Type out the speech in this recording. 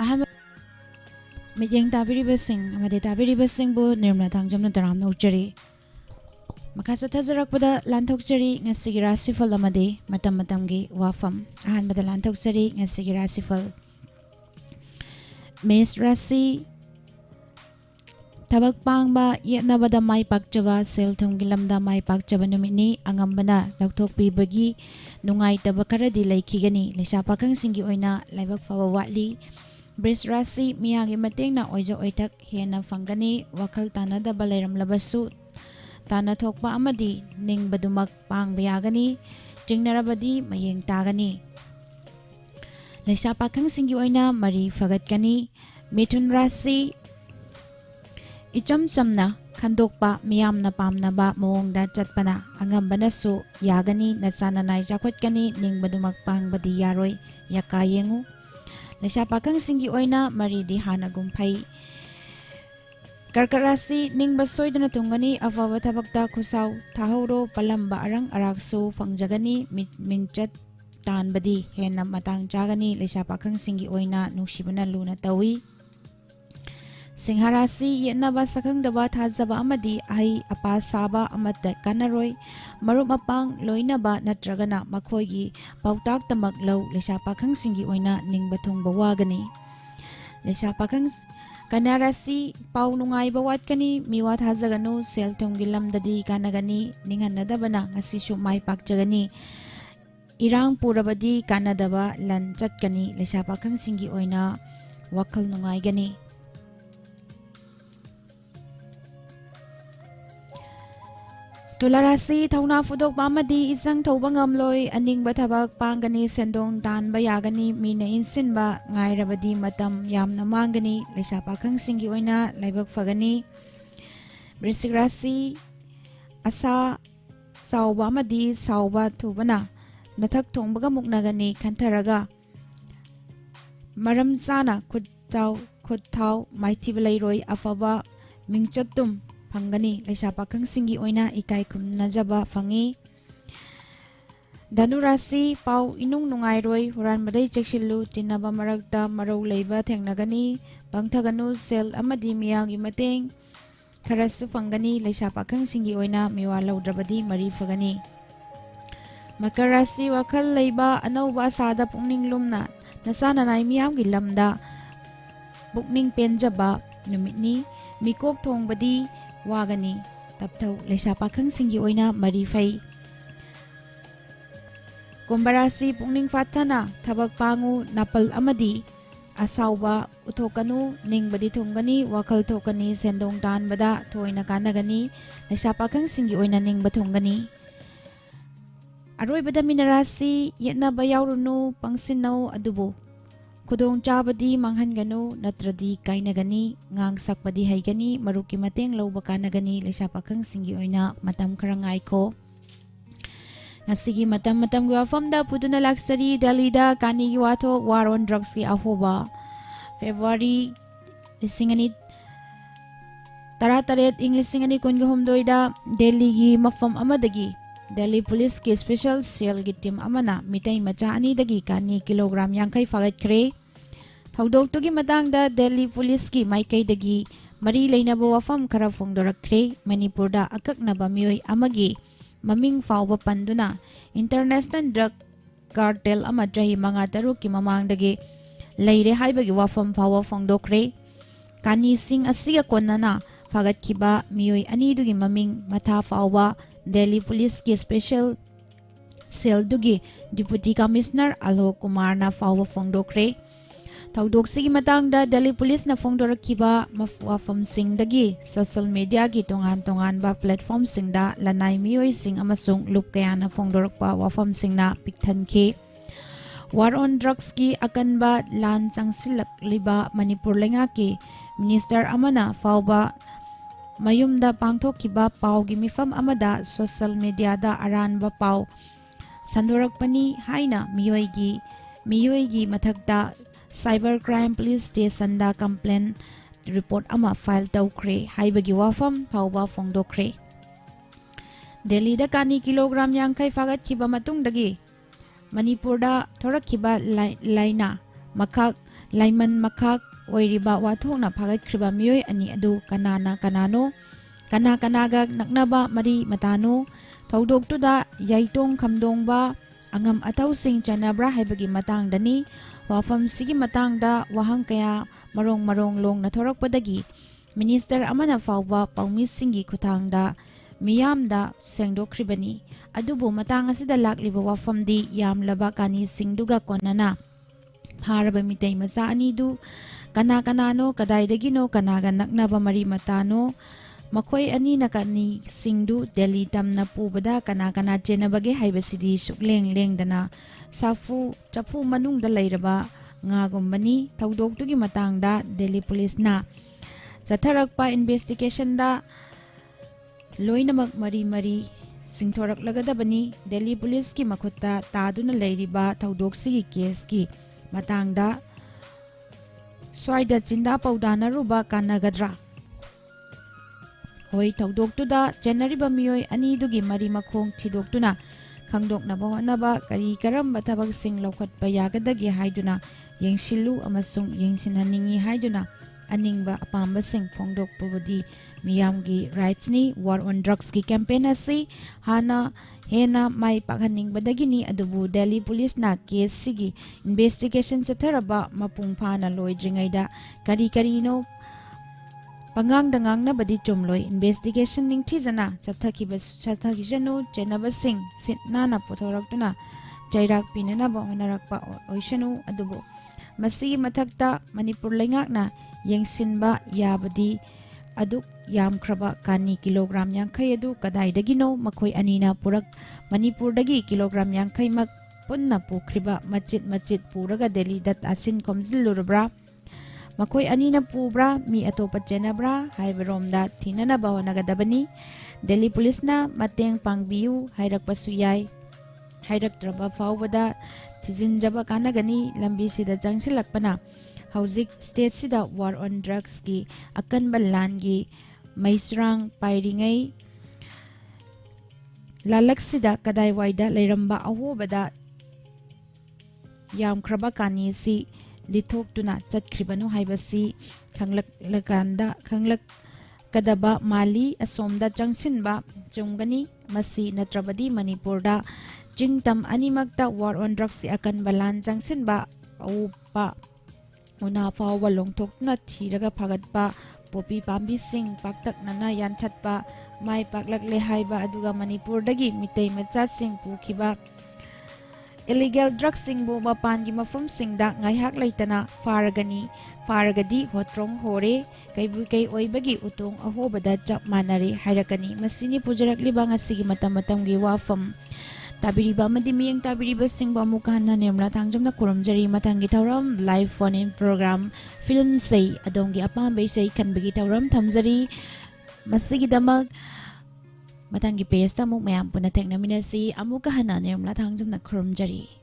अहम मियेंग ताबिरिबसिंग अमदि ताबिरिबसिंगबु निर्मला थांजमना तरामना उच्चरी मखा चथजरकपदा लांथोकचरी ngasiगी राशिफल अमदि मतम मतमगी वाफम अहनबदा लांथोकचरी ngasiगी राशिफल मेष राशि थबक पांगबा येनबदा माई पाकचबा सेल थुमगी लमदा माई पाकचबा नुमिनी अंगंबना लौथोकपीबगी नुंगाइतबा खरदी लैखिगनी लेसा पाखंगसिंगी ओइना लाइबक फबा वाटली वृष राशि मियागी मतेंगना ओइजा ओइथक हेना फंगनी वखल तानदबा लैरमलबसु ताना थोकपा अमदि निंगबदुमक पांगबा यागनी चिंगनरबदी मयेंग तागनी लेसा पाखंगसिंगी ओइना मरी फगतकनी मिथुन राशि इचम चमना खंदोकपा मियामना पामनबा मोंगदा चटपना अंगंबनसु यागनी नचाननाय जाखोटकनी निंगबदुमक पांगबदी यारोय यका येंगु लेसा पाखंगसिंगी ओइना मरीदी हानागुम फै कर्कट राशि निंगबा सोइदना तुंगनी अफबा थबकता खुसाव थाहौरो पलंबा अरंग अरागसु फंगजगनी मिंगचत तानबदी हेना मतंग जागनी लेसा पाखंगसिंगी ओइना नुसिबना लुना तवी सिंह राशि येनबा सखंगदबा थाजबा अमदि अहि अपा साबा अमत कानरोय मरुप मपांग लोइनबा नत्रगना मखोयगी पाउताक तमक लौ लेसा पाखंगसिंगी ओइना निंगबा थुंगबा वागनी लेसा पाखंग कन्या राशि पाउ नुंगाइबा वाटकनी मिवा थाजगनु सेल थुंगगी लमददी कानगनी निंगहनदबना ngasisu mai pakjagani irang purabadi kanadaba lan chatkani लेसा पाखंगसिंगी ओइना वखल नुंगाइगनी तुला राशि थौना फुदोक पामदी इजंग थौबा ngamloi अनिंगबा थबक पांगनी सेंदोंग तानबा यागनी Meena इंसिनबा ngairabadi matam yamna mangani लेसा पाखंगसिंगी ओइना लाइबक फगनी वृश्चिक राशि असा सावबा अमदि सावबा थुबना नथक थोंबगा मुकनगनी खंथरगा मरम चाना खुदथाव माइथिब लैरोय अफबा मिंगचतुम फंगनी लेसा पाखंगसिंगी ओइना इकाई खुमनजबा फंगी धनु राशि पाउ इनुंग नुंगाइरोय हुरानबदै चेक्सिलु तिनबा मरकता मरौ लैबा थेंगनगनी पंगथगनु सेल अमदि मियागी मतेंग खरसु फंगनी लेसा पाखंगसिंगी ओइना मिवा लौद्रबदी मरी फगनी मकर राशि वखल लैबा अनौबा सादा पुंगनिंग लुमना नसानानाय मियामगी लमदा बुकनिंग पेंजबा नुमितनी मिकोक थोंगबदी वागनी तपथौ लेसा पाखंगसिंगी ओइना मरी फै कुंभ राशि पुंगनिंग फाथना थबक पांगु नापल अमदि असाउबा उथोकनु निंगबदी थुंगनी वखल थोकनी सेंदोंग तानबदा थोइना कानगनी लेसा पाखंगसिंगी ओइना निंगबा थुंगनी अरोइबदा मीन राशि येनबा यावरुनु पंगसिनौ अदुबु खुदोंग चाबदी मांगहनगनु नत्रदी काइनगनी ngang sakpadi haigani maruki mateng lौबा कानगनी लेसा पाखंगसिंगी ओइना मतम खरा ngaiko ngasigi matam gi wafam da puduna laksari delida kanigi wato war on drugs ki ahoba February lisingani tarataret inglisingani kungi homdoida Delhi gi mafam amadagi Delhi police ki special cell gi team amana mitai macha ani dagi kani kilogram yankai fagat kre थौदोक तुगी मतंगदा Delhi police की माइकई दगी मरी लेनबो वफम खरा फोंदोरखरे मणिपुरदा अककनबा मियोय अमगी ममिंग फावबा पंदुना international drug cartel अमा चही मंगा तरुक की ममांगदगे लेरे हाइबगी वफम फाव फोंदोखरे कानी सिंग असिगा कोन्नना फागतखिबा मियोय अनीदुगी ममिंग मथा फावबा दिल्ली पुलिस की special cell दुगी deputy commissioner Alok Kumar ना फाव फोंदोखरे थौदोकसिगी मतंगदा दिल्ली पुलिस ना फोंदोरखिबा वाफम सिंगदगी सोशल मीडिया की तोंगान तोंगान बा प्लेटफॉर्म सिंगदा लनाई मियोय सिंग अमसुंग लुप कयाना फोंदोरकपा वाफम सिंगना पिकथनखे वार ऑन ड्रग्स की अकनबा लान चंगसिलकलिबा मणिपुर लेंगा की मिनिस्टर अमना फावबा मयुमदा पांगथोखिबा पावगी मिफम अमदा सोशल मीडिया दा अरानबा पाव संदोरकपनी हाइना मियोयगी मथकता साइबर क्राइम पुलिस स्टेशन दा कंप्लेन रिपोर्ट अमा फाइल तौखरे हाइबगी वाफम फावबा फोंदोखरे दिल्ली दा कानी किलोग्राम यांखै फागतखिबा मतुंगदगी मणिपुर दा थोरखिबा लाइना makak laiman makak oiriba wathokna phagatkhriba miyoi ani adu kanano kana-kanaga naknaba mari matano thaudoktuda yaitong khamdongba angam atausing chanabra haibagi matangdani wafam sigi matangda wahang kaya marong long na thorakpadagi minister amana fawba paumi singi khutangda miyamda sengdokhribani adubu matang asida lakliba wafamdi yamlaba kani singduga konana pharaba mitei macha anidu kana-kanano kadaidagino kanaga naknaba mari matano makhoi ani nakani singdu Delhi tamna pubada kana chenabage haibasidi sukleng lengdana safu chafu manungda leiraba ngagumbani thaudoktugi matangda Delhi police na chatharakpa investigation da loinamak mari singthorak lagadabani Delhi police ki makhutta taduna leiriba thaudoksigi case ki matangda swaida chinda paudana ruba kanagadra hoi thaudoktuda chenariba miyoi anidugi mari makhong thidoktuna khangdoknaba honaba kari karamba thabak sing lokhatpa yagadagi haiduna yengsilu amasung yengsinhaningi haiduna aningba apamba sing phongdokpabudi miyamgi rights ni war on drugs ki campaign asi hena mai pakhaningbadagini adubu Delhi police na case sigi investigation chatharaba mapung phana loidringaida kari no pangang na badi chumloi investigation ning thizana chathaki janu chenaba sing sitna na pothoraktuna jairak pinana ba honarakpa oishanu adubu masigi mathakta manipur lengakna yengsinba yabadi aduk yamkhraba kani kilogram yankhai adu kadaidagino makhoi anina purak manipur dagi kilogram yankhai mak punna pukriba machit puraga Delhi dat asin komjillurabra makhoi anina pubra mi atopa chenabra haibaromda thinana bahonagadabani Delhi police na mateng pangbiu hairakpasu yai hairaktraba fawbada thijinjaba kanagani lambi sida jangsilakpana hauzik state sida war on drugs ki akanba langi maisrang pairingai lalak sida kadai waida leiramba ahobada yamkhraba kani si lithok-tuna chatkribanu haibasi khanglak kadaba mali asomda changsinba chungani masi natrabadi manipurda jingtam animakta war on drugs akan balan changsinba aupa una fawwa longthokna thiraga phagatpa popi pambi sing paktak nana yanthatpa mai paklakle haiba aduga manipurdagi mitei macha sing pukhiba illegal drugs singbu mapangi mafum singda ngaihak leitana faragadi hotrong hore kaibu oibagi utong ahobada chap manare hairakani masini pujarakliba ngasigi matamgi Wapham tabiriba amadi miyeng tabiriba singba mukana nemra thangjamna kurumjari matangi tauram live phone in program film sei adongi apambe sei kanbagi tauram thamjari masigi damak matangi pesta muk mayam puna teknaminasi amuka hana nemra thangjamna kurumjari